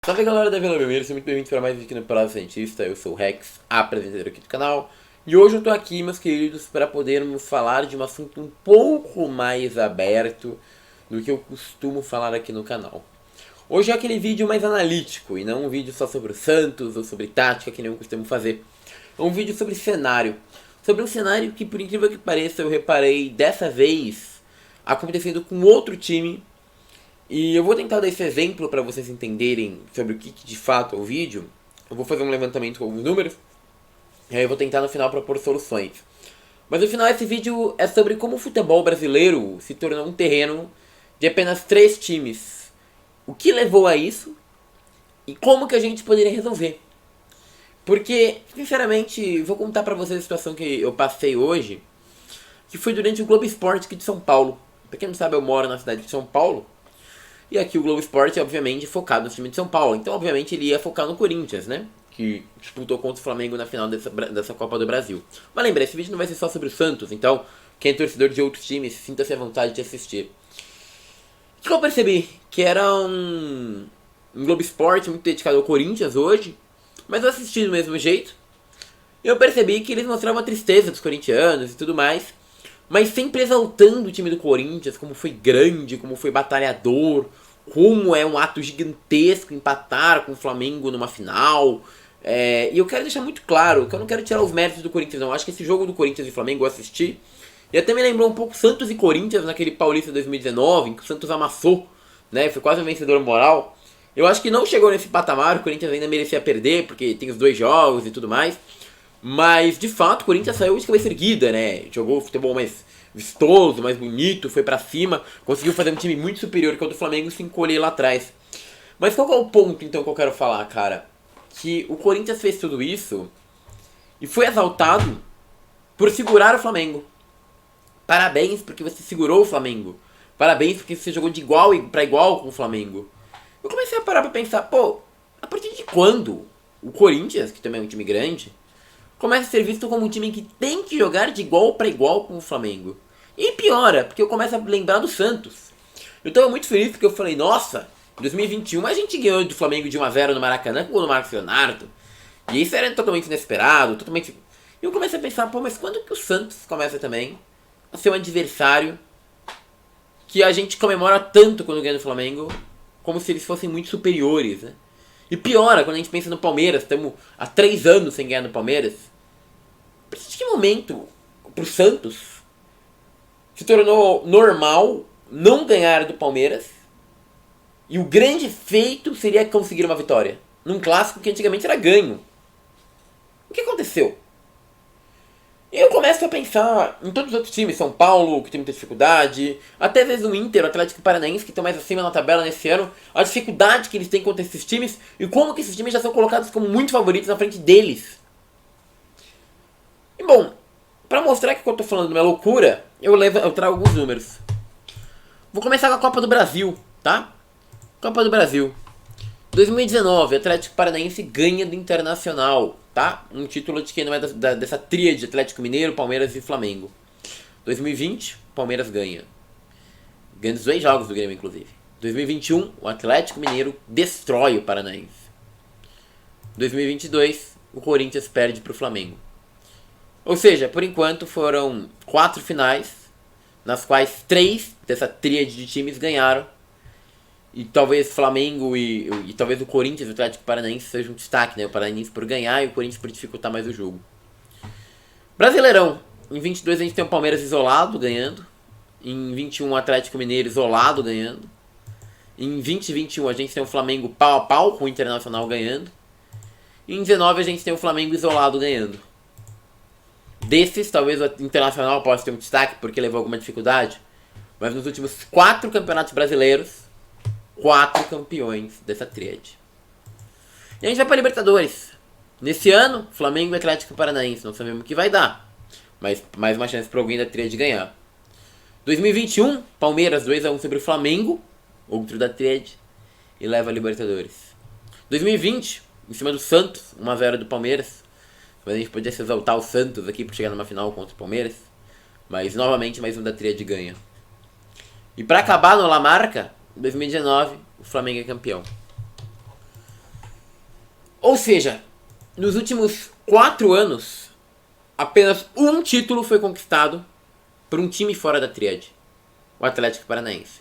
Salve galera da Vila Belmiro, sejam muito bem-vindos para mais um vídeo aqui no Palácio Cientista. Eu sou o Rex, apresentador aqui do canal. E hoje eu tô aqui, meus queridos, para podermos falar de um assunto um pouco mais aberto do que eu costumo falar aqui no canal. Hoje é aquele vídeo mais analítico e não um vídeo só sobre o Santos ou sobre tática que nem eu costumo fazer. É um vídeo sobre cenário. Sobre um cenário que, por incrível que pareça, eu reparei dessa vez acontecendo com outro time. E eu vou tentar dar esse exemplo para vocês entenderem sobre o que de fato é o vídeo. Eu vou fazer um levantamento com alguns números. E aí eu vou tentar no final propor soluções. Mas no final esse vídeo é sobre como o futebol brasileiro se tornou um terreno de apenas 3 times. O que levou a isso e como que a gente poderia resolver. Porque, sinceramente, vou contar pra vocês a situação que eu passei hoje, que foi durante o Globo Esporte aqui de São Paulo. Pra quem não sabe, eu moro na cidade de São Paulo. E aqui o Globo Esporte é obviamente focado no time de São Paulo. Então obviamente ele ia focar no Corinthians, né? Que disputou contra o Flamengo na final dessa Copa do Brasil. Mas lembra, esse vídeo não vai ser só sobre o Santos. Então quem é torcedor de outros times, sinta-se à vontade de assistir. O que eu percebi? Que era um Globo Esporte muito dedicado ao Corinthians hoje. Mas eu assisti do mesmo jeito. E eu percebi que eles mostravam a tristeza dos corintianos e tudo mais. Mas sempre exaltando o time do Corinthians, como foi grande, como foi batalhador, como é um ato gigantesco empatar com o Flamengo numa final. E eu quero deixar muito claro que eu não quero tirar os méritos do Corinthians, não. Eu acho que esse jogo do Corinthians e Flamengo eu assisti. E até me lembrou um pouco Santos e Corinthians naquele Paulista 2019, em que o Santos amassou, né? Foi quase um vencedor moral. Eu acho que não chegou nesse patamar, o Corinthians ainda merecia perder, porque tem os 2 jogos e tudo mais. Mas, de fato, o Corinthians saiu de cabeça erguida, né? Jogou futebol mais vistoso, mais bonito, foi pra cima, conseguiu fazer um time muito superior que o do Flamengo se encolher lá atrás. Mas qual é o ponto, então, que eu quero falar, cara? Que o Corinthians fez tudo isso e foi exaltado por segurar o Flamengo. Parabéns porque você segurou o Flamengo. Parabéns porque você jogou de igual pra igual com o Flamengo. Eu comecei a parar pra pensar, pô, a partir de quando o Corinthians, que também é um time grande, começa a ser visto como um time que tem que jogar de igual para igual com o Flamengo? E piora, porque eu começo a lembrar do Santos. Eu tava muito feliz porque eu falei, nossa, em 2021 a gente ganhou do Flamengo de 1-0 no Maracanã com o gol do Marcos Leonardo. E isso era totalmente inesperado, totalmente... E eu comecei a pensar, pô, mas quando que o Santos começa também a ser um adversário que a gente comemora tanto quando ganha do Flamengo, como se eles fossem muito superiores, né? E piora quando a gente pensa no Palmeiras, estamos há 3 anos sem ganhar no Palmeiras. A partir de que momento, pro Santos, se tornou normal não ganhar do Palmeiras e o grande feito seria conseguir uma vitória num clássico que antigamente era ganho? O que aconteceu? E eu começo a pensar em todos os outros times, São Paulo, que tem muita dificuldade, até às vezes o Inter, o Atlético Paranaense, que estão mais acima na tabela nesse ano, a dificuldade que eles têm contra esses times e como que esses times já são colocados como muito favoritos na frente deles. E bom, pra mostrar que eu tô falando de uma loucura, eu trago alguns números. Vou começar com a Copa do Brasil, tá? Copa do Brasil. 2019, Atlético Paranaense ganha do Internacional, tá? Um título de quem não é dessa tríade Atlético Mineiro, Palmeiras e Flamengo. 2020, Palmeiras ganha. Ganha os 2 jogos do Grêmio, inclusive. 2021, o Atlético Mineiro destrói o Paranaense. 2022, o Corinthians perde pro Flamengo. Ou seja, por enquanto foram 4 finais, nas quais 3 dessa tríade de times ganharam. E talvez Flamengo e talvez o Corinthians e o Atlético Paranaense sejam um destaque, né? O Paranaense por ganhar e o Corinthians por dificultar mais o jogo. Brasileirão. Em 22 a gente tem o Palmeiras isolado ganhando. Em 21 o Atlético Mineiro isolado ganhando. Em 20 e 21 a gente tem o Flamengo pau a pau com o Internacional ganhando. E em 19 a gente tem o Flamengo isolado ganhando. Desses, talvez o Internacional possa ter um destaque porque levou alguma dificuldade. Mas nos últimos 4 campeonatos brasileiros, 4 campeões dessa tríade. E a gente vai pra Libertadores. Nesse ano, Flamengo e Atlético Paranaense. Não sabemos o que vai dar. Mas mais uma chance para alguém da tríade ganhar. 2021, Palmeiras 2-1 sobre o Flamengo. Outro da tríade. E leva a Libertadores. 2020, em cima do Santos. 1-0 do Palmeiras. Mas a gente podia se exaltar o Santos aqui por chegar numa final contra o Palmeiras. Mas novamente mais um da tríade ganha. E para acabar no La Marca, em 2019, o Flamengo é campeão. Ou seja, nos últimos 4 anos, apenas um título foi conquistado por um time fora da tríade, o Atlético Paranaense.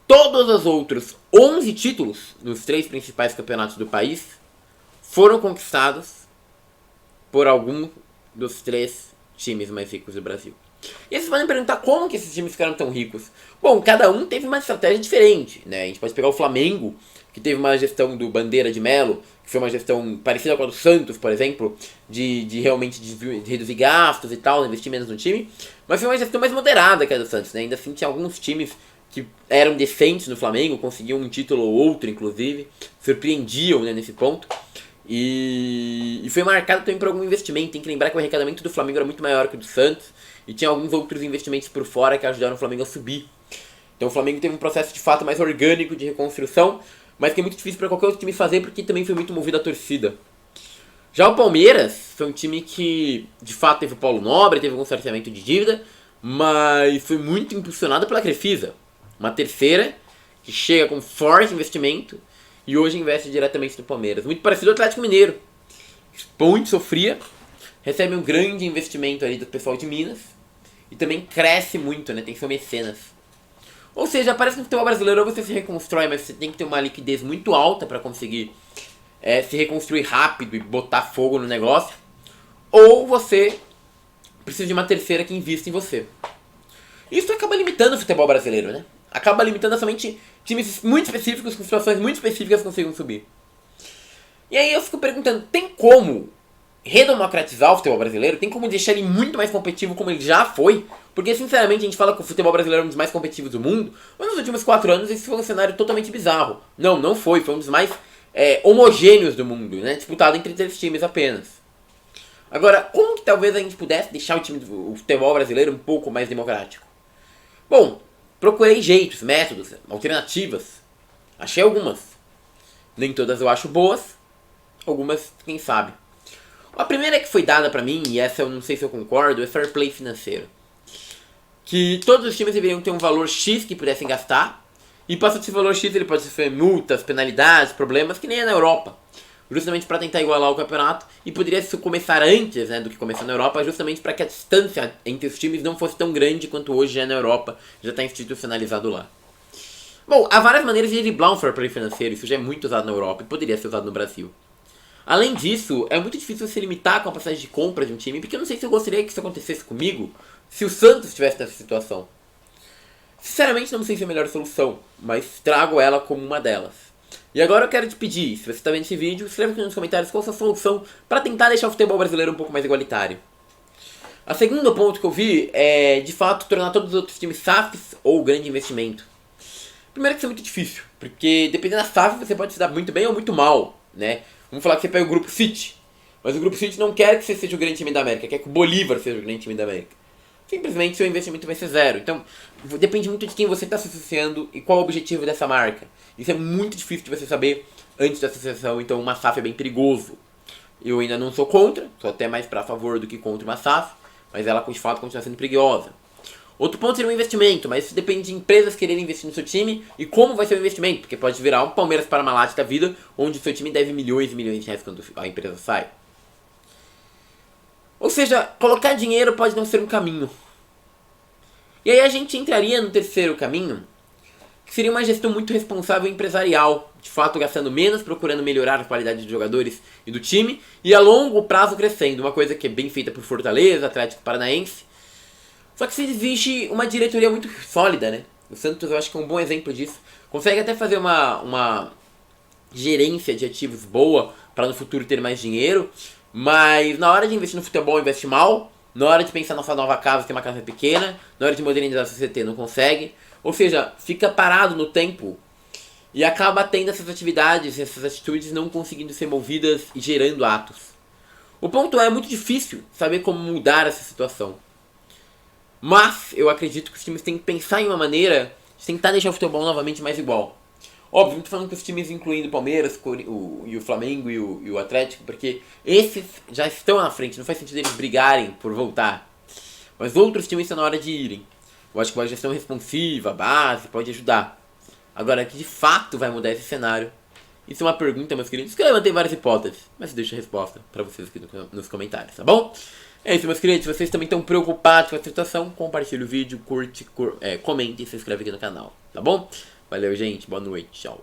Todos os outros 11 títulos nos 3 principais campeonatos do país foram conquistados por algum dos 3 times mais ricos do Brasil. E vocês podem perguntar como que esses times ficaram tão ricos. Bom, cada um teve uma estratégia diferente, né? A gente pode pegar o Flamengo, que teve uma gestão do Bandeira de Melo, que foi uma gestão parecida com a do Santos, por exemplo, de realmente de reduzir gastos e tal, investir menos no time. Mas foi uma gestão mais moderada que a do Santos, né? Ainda assim tinha alguns times que eram decentes no Flamengo, conseguiam um título ou outro, inclusive, surpreendiam, né, nesse ponto. E foi marcado também por algum investimento. Tem que lembrar que o arrecadamento do Flamengo era muito maior que o do Santos, e tinha alguns outros investimentos por fora que ajudaram o Flamengo a subir. Então o Flamengo teve um processo de fato mais orgânico de reconstrução, mas que é muito difícil para qualquer outro time fazer, porque também foi muito movido à torcida. Já o Palmeiras foi um time que, de fato, teve o Paulo Nobre, teve algum cerceamento de dívida, mas foi muito impulsionado pela Crefisa, uma terceira que chega com forte investimento e hoje investe diretamente no Palmeiras. Muito parecido ao Atlético Mineiro, muito sofria, recebe um grande investimento ali do pessoal de Minas e também cresce muito, né? Tem seu mecenas. Ou seja, parece que no futebol brasileiro você se reconstrói, mas você tem que ter uma liquidez muito alta para conseguir se reconstruir rápido e botar fogo no negócio, ou você precisa de uma terceira que invista em você. Isso acaba limitando o futebol brasileiro, né? Acaba limitando somente times muito específicos, com situações muito específicas consigam subir. E aí eu fico perguntando, tem como redemocratizar o futebol brasileiro? Tem como deixar ele muito mais competitivo como ele já foi? Porque sinceramente a gente fala que o futebol brasileiro é um dos mais competitivos do mundo, mas nos últimos 4 anos esse foi um cenário totalmente bizarro. Não foi um dos mais homogêneos do mundo, né? Disputado entre 3 times apenas. Agora, como que talvez a gente pudesse deixar o futebol brasileiro um pouco mais democrático? Bom, procurei jeitos, métodos, alternativas. Achei algumas. Nem todas eu acho boas, algumas, quem sabe. A primeira que foi dada pra mim, e essa eu não sei se eu concordo, é fair play financeiro. Que todos os times deveriam ter um valor X que pudessem gastar, e passando desse valor X ele pode sofrer multas, penalidades, problemas, que nem é na Europa. Justamente para tentar igualar o campeonato, e poderia isso começar antes, né, do que começou na Europa, justamente para que a distância entre os times não fosse tão grande quanto hoje é na Europa, já está institucionalizado lá. Bom, há várias maneiras de driblar um fair play financeiro, isso já é muito usado na Europa e poderia ser usado no Brasil. Além disso, é muito difícil você limitar a capacidade de compra de um time, porque eu não sei se eu gostaria que isso acontecesse comigo se o Santos estivesse nessa situação. Sinceramente, não sei se é a melhor solução, mas trago ela como uma delas. E agora eu quero te pedir, se você está vendo esse vídeo, escreva aqui nos comentários qual a sua solução para tentar deixar o futebol brasileiro um pouco mais igualitário. A segundo ponto que eu vi é, de fato, tornar todos os outros times SAFs ou grande investimento. Primeiro que isso é muito difícil, porque dependendo da SAF você pode se dar muito bem ou muito mal, né? Vamos falar que você pega o Grupo City, mas o Grupo City não quer que você seja o grande time da América, quer que o Bolívar seja o grande time da América. Simplesmente seu investimento vai ser zero. Então, depende muito de quem você está se associando e qual o objetivo dessa marca. Isso é muito difícil de você saber antes da associação, então uma SAF é bem perigoso. Eu ainda não sou contra, sou até mais para favor do que contra uma SAF, mas ela de fato continua sendo perigosa. Outro ponto seria o investimento, mas isso depende de empresas quererem investir no seu time e como vai ser o investimento, porque pode virar um Palmeiras Parmalat da vida, onde o seu time deve milhões e milhões de reais quando a empresa sai. Ou seja, colocar dinheiro pode não ser um caminho. E aí a gente entraria no terceiro caminho, que seria uma gestão muito responsável empresarial, de fato gastando menos, procurando melhorar a qualidade dos jogadores e do time, e a longo prazo crescendo, uma coisa que é bem feita por Fortaleza, Atlético Paranaense. Só que se exige uma diretoria muito sólida, né? O Santos eu acho que é um bom exemplo disso. Consegue até fazer uma gerência de ativos boa para no futuro ter mais dinheiro, mas na hora de investir no futebol investe mal, na hora de pensar na sua nova casa tem uma casa pequena, na hora de modernizar a CCT não consegue, ou seja, fica parado no tempo e acaba tendo essas atividades, essas atitudes não conseguindo ser movidas e gerando atos. O ponto é muito difícil saber como mudar essa situação. Mas eu acredito que os times têm que pensar em uma maneira de tentar deixar o futebol novamente mais igual. Óbvio, não tô falando que os times incluindo o Palmeiras e o Flamengo e o Atlético, porque esses já estão na frente, não faz sentido eles brigarem por voltar. Mas outros times estão na hora de irem. Eu acho que uma gestão responsiva, a base, pode ajudar. Agora, que de fato vai mudar esse cenário, Isso é uma pergunta, meus queridos, que eu levantei várias hipóteses, mas deixo a resposta pra vocês aqui nos comentários, tá bom? É isso, meus queridos. Se vocês também estão preocupados com a situação, compartilhe o vídeo, curte, comente e se inscreve aqui no canal, tá bom? Valeu, gente. Boa noite. Tchau.